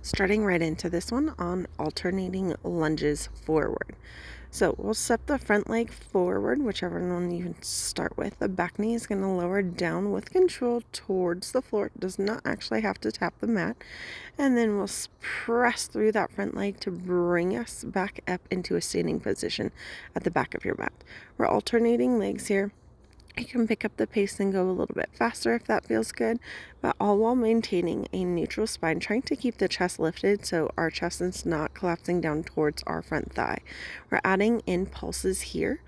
Starting right into this one on alternating lunges forward. So we'll step the front leg forward, whichever one you start with. The back knee is going to lower down with control towards the floor. It does not actually have to tap the mat. And then we'll press through that front leg to bring us back up into a standing position at the back of your mat. We're alternating legs here. You can pick up the pace and go a little bit faster if that feels good, but all while maintaining a neutral spine, trying to keep the chest lifted so our chest is not collapsing down towards our front thigh. We're adding in pulses here.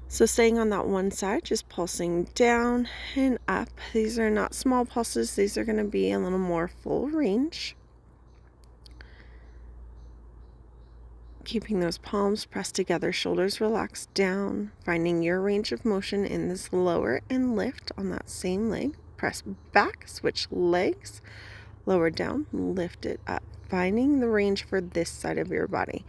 So staying on that one side, just pulsing down and up. These are not small pulses. These are going to be a little more full range. Keeping those palms pressed together, shoulders relaxed down, finding your range of motion in this lower and lift on that same leg. Press back, switch legs, lower down, lift it up, finding the range for this side of your body.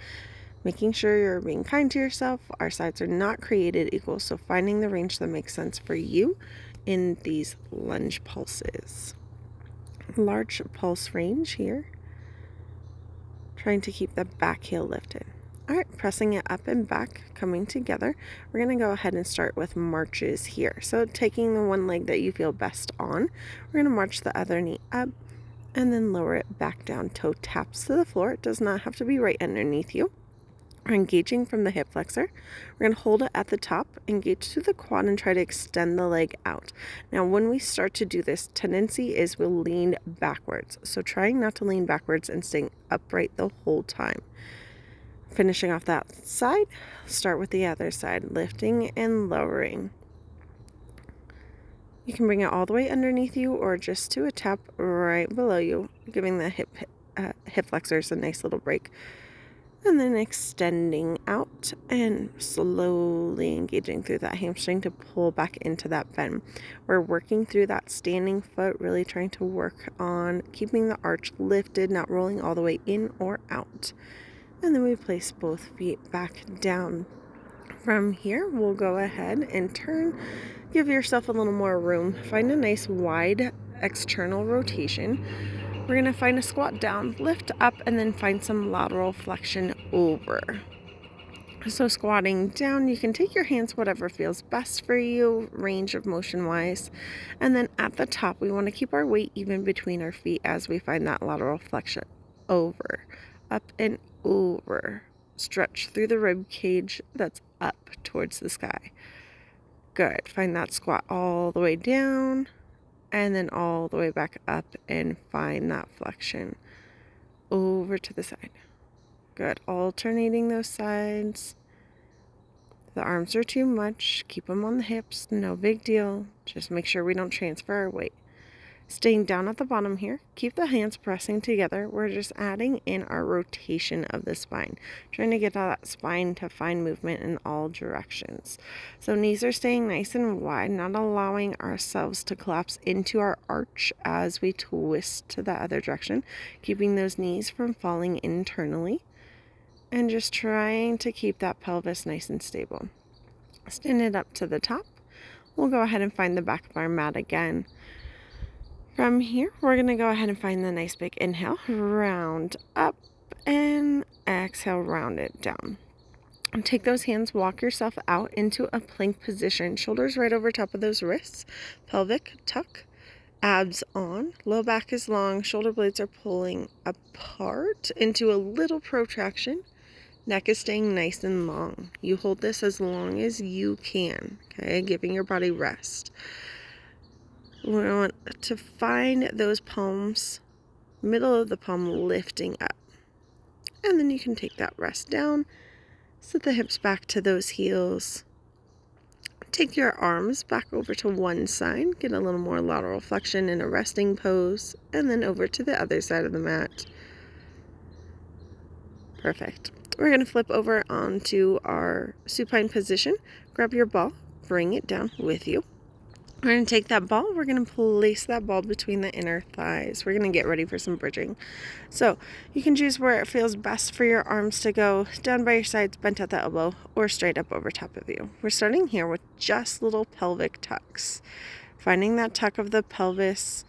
Making sure you're being kind to yourself. Our sides are not created equal, so finding the range that makes sense for you in these lunge pulses. Large pulse range here. Trying to keep the back heel lifted. All right, pressing it up and back, coming together. We're going to go ahead and start with marches here. So taking the one leg that you feel best on, we're going to march the other knee up and then lower it back down. Toe taps to the floor. It does not have to be right underneath you. We're engaging from the hip flexor. We're going to hold it at the top, engage to the quad, and try to extend the leg out. Now, when we start to do this, tendency is we'll lean backwards. So trying not to lean backwards and staying upright the whole time. Finishing off that side, start with the other side, lifting and lowering. You can bring it all the way underneath you or just to a tap right below you, giving the hip flexors a nice little break. And then extending out and slowly engaging through that hamstring to pull back into that bend. We're working through that standing foot, really trying to work on keeping the arch lifted, not rolling all the way in or out. And then we place both feet back down. From here, we'll go ahead and turn. Give yourself a little more room. Find a nice wide external rotation. We're going to find a squat down, lift up, and then find some lateral flexion over. So squatting down, you can take your hands whatever feels best for you, range of motion wise. And then at the top, we want to keep our weight even between our feet as we find that lateral flexion. Over, up and over. Stretch through the rib cage that's up towards the sky. Good. Find that squat all the way down. And then all the way back up and find that flexion over to the side. Good. Alternating those sides. If the arms are too much, keep them on the hips. No big deal. Just make sure we don't transfer our weight. Staying down at the bottom here, keep the hands pressing together. We're just adding in our rotation of the spine, trying to get that spine to find movement in all directions. So knees are staying nice and wide, not allowing ourselves to collapse into our arch as we twist to the other direction, keeping those knees from falling internally, and just trying to keep that pelvis nice and stable. Stand it up to the top. We'll go ahead and find the back of our mat again. From here, we're going to go ahead and find the nice big inhale, round up, and exhale, round it down. And take those hands, walk yourself out into a plank position, shoulders right over top of those wrists, pelvic tuck, abs on, low back is long, shoulder blades are pulling apart into a little protraction, neck is staying nice and long. You hold this as long as you can, okay, giving your body rest. We want to find those palms, middle of the palm lifting up. And then you can take that rest down. Set the hips back to those heels. Take your arms back over to one side. Get a little more lateral flexion in a resting pose. And then over to the other side of the mat. Perfect. We're going to flip over onto our supine position. Grab your ball. Bring it down with you. We're going to take that ball, we're going to place that ball between the inner thighs. We're going to get ready for some bridging. So you can choose where it feels best for your arms to go, down by your sides, bent at the elbow, or straight up over top of you. We're starting here with just little pelvic tucks. Finding that tuck of the pelvis,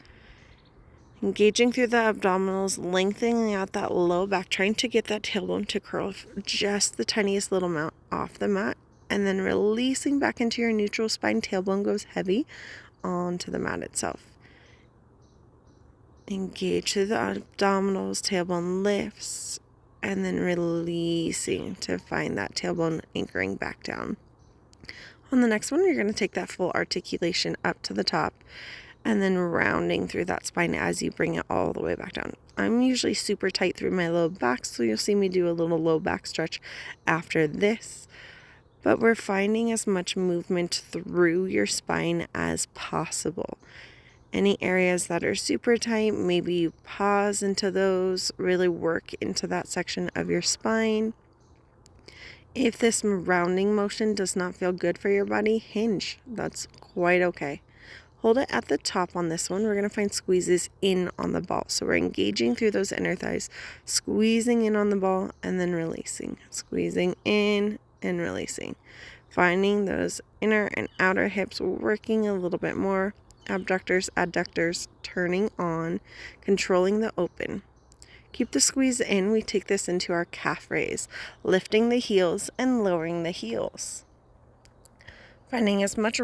Engaging through the abdominals, lengthening out that low back, trying to get that tailbone to curl just the tiniest little amount off the mat, and then releasing back into your neutral spine. Tailbone goes heavy onto the mat itself. Engage through the abdominals, tailbone lifts, and then releasing to find that tailbone anchoring back down. On the next one, you're going to take that full articulation up to the top and then rounding through that spine as you bring it all the way back down. I'm usually super tight through my low back, so you'll see me do a little low back stretch after this. But we're finding as much movement through your spine as possible. Any areas that are super tight, maybe you pause into those, really work into that section of your spine. If this rounding motion does not feel good for your body, hinge. That's quite okay. Hold it at the top on this one. We're going to find squeezes in on the ball. So we're engaging through those inner thighs, squeezing in on the ball, and then releasing. Squeezing in and releasing. Finding those inner and outer hips working a little bit more. Abductors, adductors, turning on, controlling the open. Keep the squeeze in. We take this into our calf raise, lifting the heels and lowering the heels. Finding as much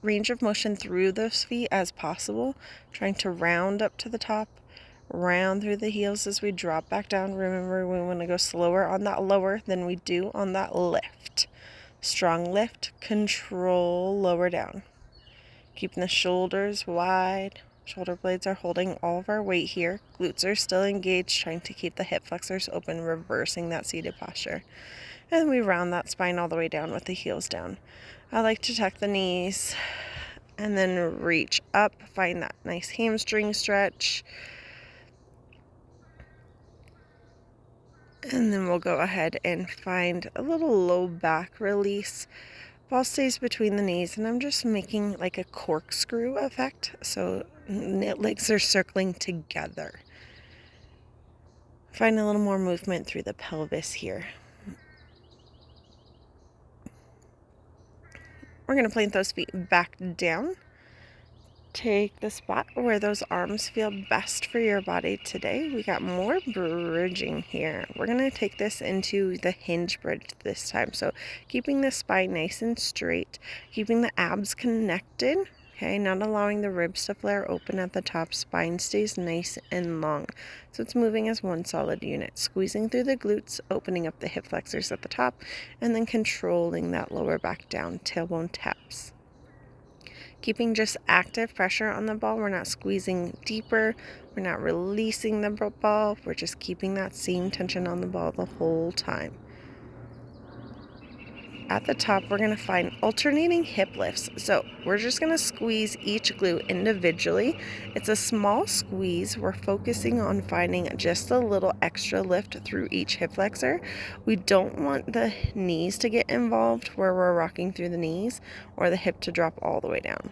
range of motion through those feet as possible, trying to round up to the top, round through the heels as we drop back down. Remember, we want to go slower on that lower than we do on that lift. Strong lift, control, lower down. Keeping the shoulders wide. Shoulder blades are holding all of our weight here. Glutes are still engaged, trying to keep the hip flexors open, reversing that seated posture. And we round that spine all the way down with the heels down. I like to tuck the knees and then reach up, find that nice hamstring stretch. And then we'll go ahead and find a little low back release. Ball stays between the knees, and I'm just making like a corkscrew effect. So legs are circling together. Find a little more movement through the pelvis here. We're going to plant those feet back down. Take the spot where those arms feel best for your body today. We got more bridging here. We're going to take this into the hinge bridge this time. So keeping the spine nice and straight, keeping the abs connected, okay, not allowing the ribs to flare open at the top. Spine stays nice and long. So it's moving as one solid unit, squeezing through the glutes, opening up the hip flexors at the top, and then controlling that lower back down, tailbone taps. Keeping just active pressure on the ball. We're not squeezing deeper. We're not releasing the ball. We're just keeping that same tension on the ball the whole time. At the top, we're going to find alternating hip lifts. So we're just going to squeeze each glute individually. It's a small squeeze. We're focusing on finding just a little extra lift through each hip flexor. We don't want the knees to get involved where we're rocking through the knees or the hip to drop all the way down.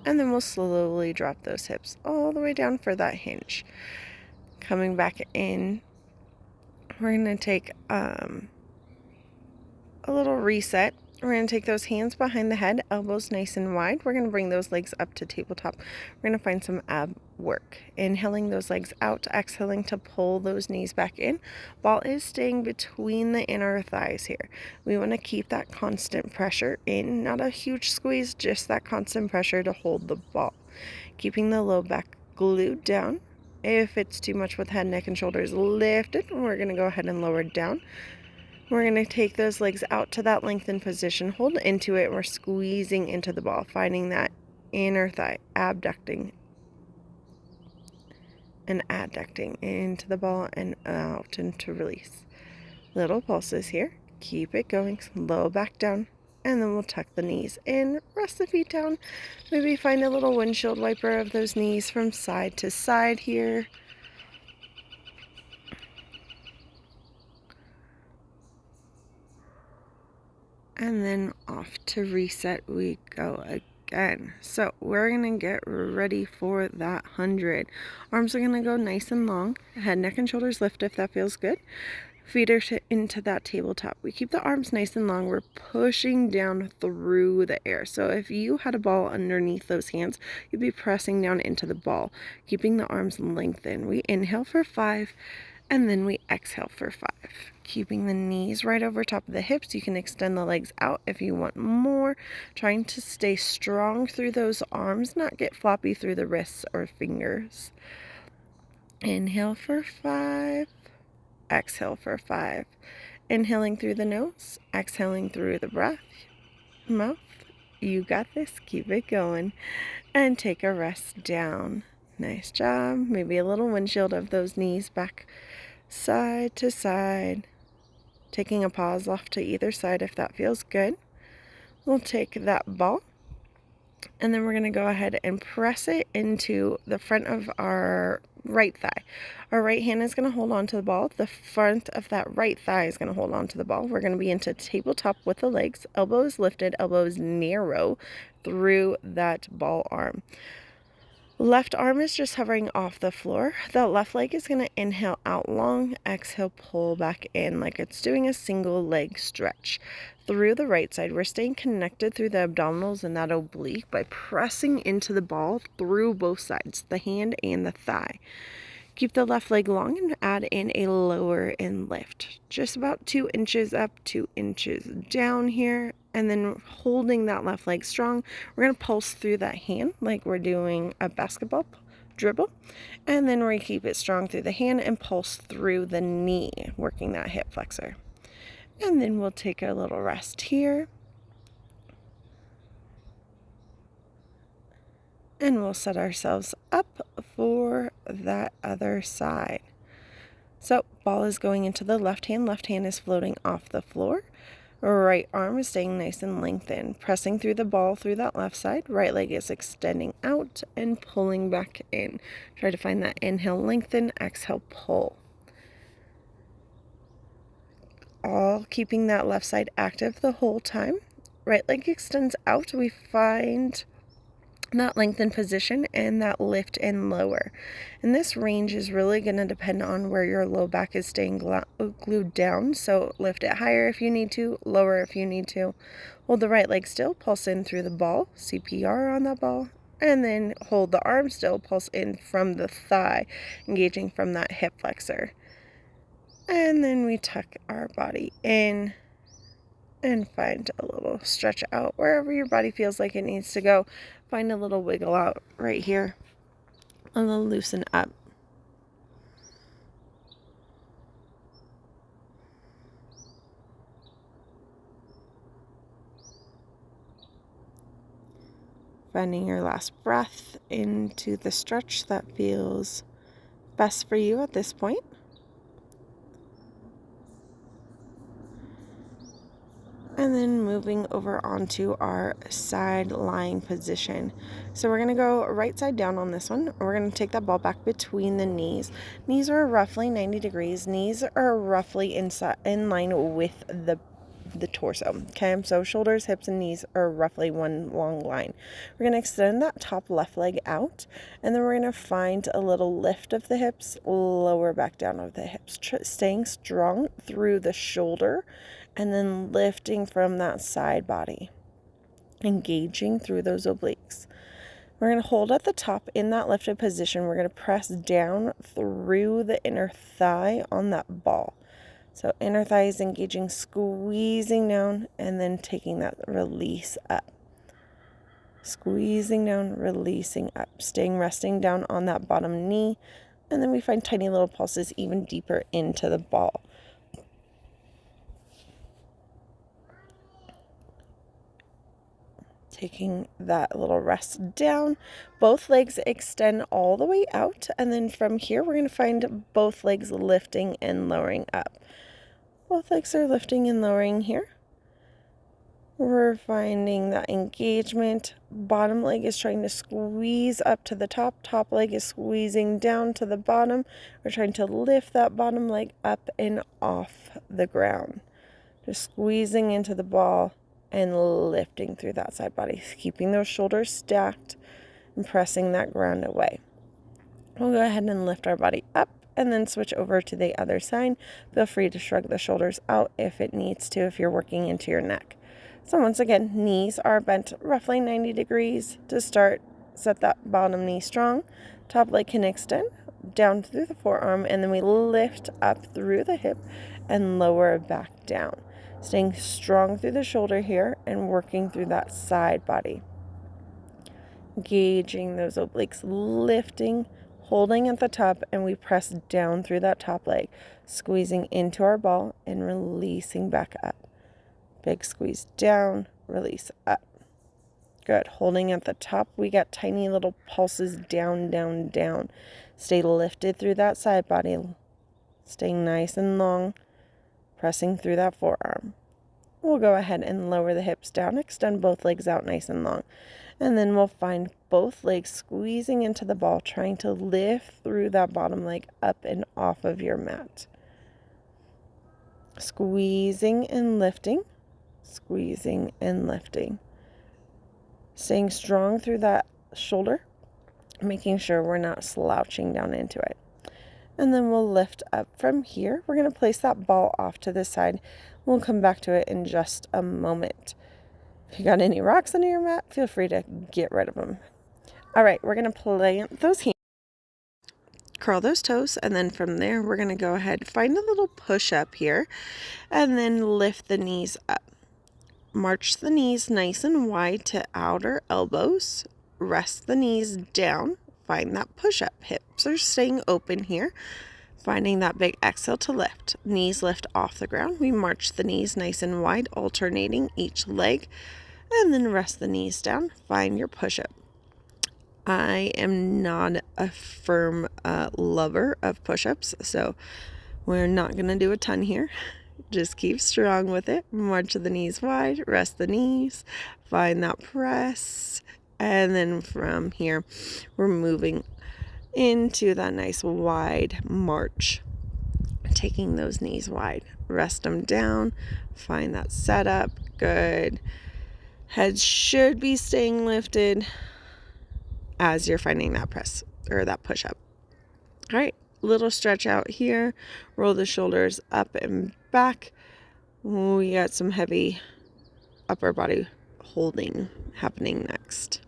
And then we'll slowly drop those hips all the way down for that hinge. Coming back in, we're going to take a little reset. We're going to take those hands behind the head, elbows nice and wide. We're going to bring those legs up to tabletop. We're going to find some ab work. Inhaling those legs out, exhaling to pull those knees back in. Ball is staying between the inner thighs here. We want to keep that constant pressure in, not a huge squeeze, just that constant pressure to hold the ball. Keeping the low back glued down. If it's too much with head, neck, and shoulders lifted, we're going to go ahead and lower it down. We're going to take those legs out to that lengthened position, hold into it, and we're squeezing into the ball, finding that inner thigh, abducting and adducting into the ball and out into release. Little pulses here. Keep it going, low back down, and then we'll tuck the knees in, rest the feet down. Maybe find a little windshield wiper of those knees from side to side here. And then off to reset we go again. So we're going to get ready for that 100. Arms are going to go nice and long. Head, neck, and shoulders lift if that feels good. Feet are into that tabletop. We keep the arms nice and long. We're pushing down through the air. So if you had a ball underneath those hands, you'd be pressing down into the ball, keeping the arms lengthened. We inhale for 5, and then we exhale for 5. Keeping the knees right over top of the hips. You can extend the legs out if you want more. Trying to stay strong through those arms, not get floppy through the wrists or fingers. Inhale for 5. Exhale for 5. Inhaling through the nose, exhaling through the mouth. You got this. Keep it going. And take a rest down. Nice job. Maybe a little windshield of those knees back side to side. Taking a pause off to either side if that feels good. We'll take that ball, and then we're going to go ahead and press it into the front of our right thigh. Our right hand is going to hold on to the ball. The front of that right thigh is going to hold on to the ball. We're going to be into tabletop with the legs. Elbows lifted, elbows narrow through that ball arm. Left arm is just hovering off the floor. The left leg is going to inhale out long, exhale, pull back in like it's doing a single leg stretch. Through the right side, we're staying connected through the abdominals and that oblique by pressing into the ball through both sides, the hand and the thigh. Keep the left leg long and add in a lower in lift. Just about 2 inches up, 2 inches down here. And then holding that left leg strong, we're going to pulse through that hand like we're doing a basketball dribble. And then we keep it strong through the hand and pulse through the knee, working that hip flexor. And then we'll take a little rest here. And we'll set ourselves up for that other side. So ball is going into the left hand is floating off the floor. Right arm is staying nice and lengthened, pressing through the ball through that left side. Right leg is extending out and pulling back in. Try to find that inhale, lengthen, exhale, pull. All keeping that left side active the whole time. Right leg extends out. We find that lengthened position and that lift and lower. And this range is really going to depend on where your low back is staying glued down. So lift it higher if you need to, lower if you need to. Hold the right leg still, pulse in through the ball, CPR on that ball, and then hold the arm still, pulse in from the thigh, engaging from that hip flexor. And then we tuck our body in and find a little stretch out wherever your body feels like it needs to go. Find a little wiggle out right here. A little loosen up. Finding your last breath into the stretch that feels best for you at this point. And then moving over onto our side lying position. So we're going to go right side down on this one. We're going to take that ball back between the knees. Knees are roughly 90 degrees. Knees are roughly in line with the torso. Okay, so shoulders, hips, and knees are roughly one long line. We're going to extend that top left leg out, and then we're going to find a little lift of the hips, lower back down of the hips, staying strong through the shoulder, and then lifting from that side body, engaging through those obliques. We're going to hold at the top in that lifted position. We're going to press down through the inner thigh on that ball. So inner thigh is engaging, squeezing down, and then taking that release up. Squeezing down, releasing up, resting down on that bottom knee, and then we find tiny little pulses even deeper into the ball. Taking that little rest down, both legs extend all the way out, and then from here we're going to find both legs lifting and lowering up. Both legs are lifting and lowering here. We're finding that engagement. Bottom leg is trying to squeeze up to the top. Top leg is squeezing down to the bottom. We're trying to lift that bottom leg up and off the ground. Just squeezing into the ball and lifting through that side body. Keeping those shoulders stacked and pressing that ground away. We'll go ahead and lift our body up and then switch over to the other side. Feel free to shrug the shoulders out if it needs to, if you're working into your neck. So once again, knees are bent roughly 90 degrees to start. Set that bottom knee strong. Top leg can extend down through the forearm, and then we lift up through the hip and lower back down. Staying strong through the shoulder here and working through that side body. Gauging those obliques, lifting, holding at the top, and we press down through that top leg, squeezing into our ball and releasing back up. Big squeeze down, release up. Good. Holding at the top, we got tiny little pulses down, down, down. Stay lifted through that side body, staying nice and long, pressing through that forearm. We'll go ahead and lower the hips down, extend both legs out nice and long. And then we'll find both legs squeezing into the ball, trying to lift through that bottom leg up and off of your mat. Squeezing and lifting, squeezing and lifting. Staying strong through that shoulder, making sure we're not slouching down into it. And then we'll lift up from here. We're going to place that ball off to the side. We'll come back to it in just a moment. If you got any rocks under your mat, feel free to get rid of them. All right, we're going to plant those hands, curl those toes, and then from there, we're going to go ahead, find a little push up here, and then lift the knees up. March the knees nice and wide to outer elbows. Rest the knees down. Find that push up. Hips are staying open here. Finding that big exhale to lift. Knees lift off the ground. We march the knees nice and wide, alternating each leg. And then rest the knees down. Find your push up. I am not a firm lover of push-ups, so we're not going to do a ton here. Just keep strong with it. March the knees wide, rest the knees, find that press, and then from here, we're moving into that nice wide march. Taking those knees wide, rest them down, find that setup, good. Head should be staying lifted as you're finding that press or that push-up. All right. Little stretch out here, roll the shoulders up and back. We got some heavy upper body holding happening next.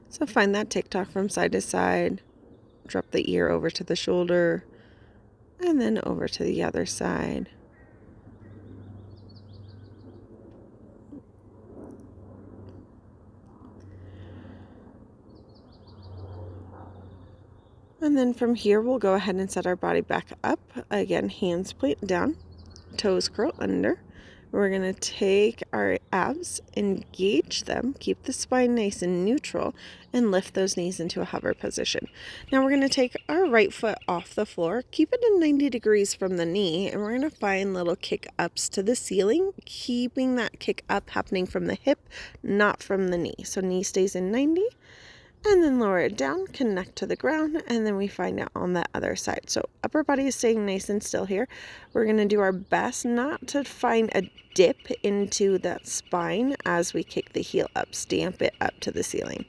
So find that tick-tock from side to side, drop the ear over to the shoulder, and then over to the other side. And then from here, we'll go ahead and set our body back up. Again, hands point down, toes curl under. We're going to take our abs, engage them, keep the spine nice and neutral, and lift those knees into a hover position. Now we're going to take our right foot off the floor, keep it in 90 degrees from the knee, and we're going to find little kick ups to the ceiling, keeping that kick up happening from the hip, not from the knee. So knee stays in 90. And then lower it down, connect to the ground, and then we find it on the other side. So upper body is staying nice and still here. We're going to do our best not to find a dip into that spine as we kick the heel up, stamp it up to the ceiling.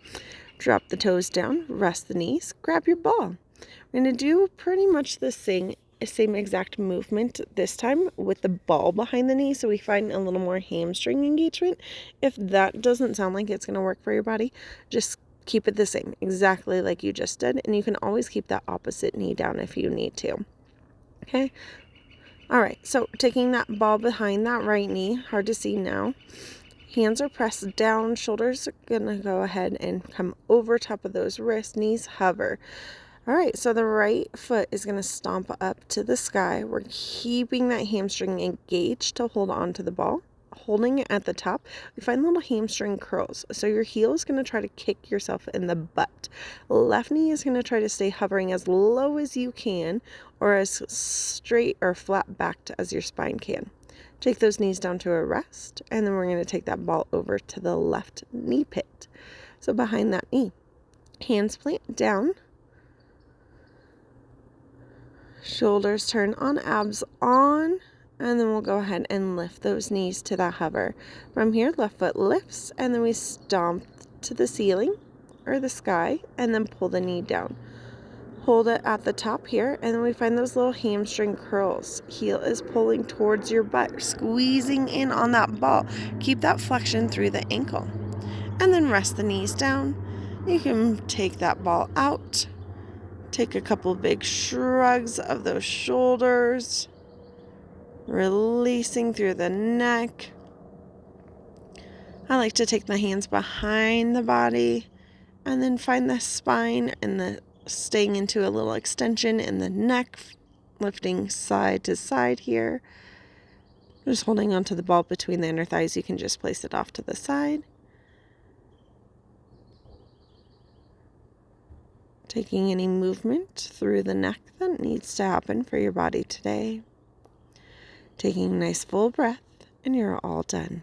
Drop the toes down, rest the knees, grab your ball. We're going to do pretty much the same exact movement this time with the ball behind the knee, so we find a little more hamstring engagement. If that doesn't sound like it's going to work for your body, just keep it the same, exactly like you just did, and you can always keep that opposite knee down if you need to. Okay? All right, so taking that ball behind that right knee, hard to see now. Hands are pressed down, shoulders are going to go ahead and come over top of those wrists, knees hover. All right, so the right foot is going to stomp up to the sky. We're keeping that hamstring engaged to hold on to the ball. Holding it at the top, we find little hamstring curls. So your heel is going to try to kick yourself in the butt. Left knee is going to try to stay hovering as low as you can, or as straight or flat backed as your spine can. Take those knees down to a rest, and then we're going to take that ball over to the left knee pit. So behind that knee, hands plant down, shoulders turn on, abs on. And then we'll go ahead and lift those knees to that hover. From here, left foot lifts, and then we stomp to the ceiling. or the sky, and then pull the knee down. Hold it at the top here, and then we find those little hamstring curls. Heel is pulling towards your butt, squeezing in on that ball. Keep that flexion through the ankle. And then rest the knees down. You can take that ball out. Take a couple big shrugs of those shoulders, releasing through the neck. I like to take my hands behind the body and then find the spine and the staying into a little extension in the neck, lifting side to side here. Just holding onto the ball between the inner thighs. You can just place it off to the side. Taking any movement through the neck that needs to happen for your body today. Taking a nice full breath, and you're all done.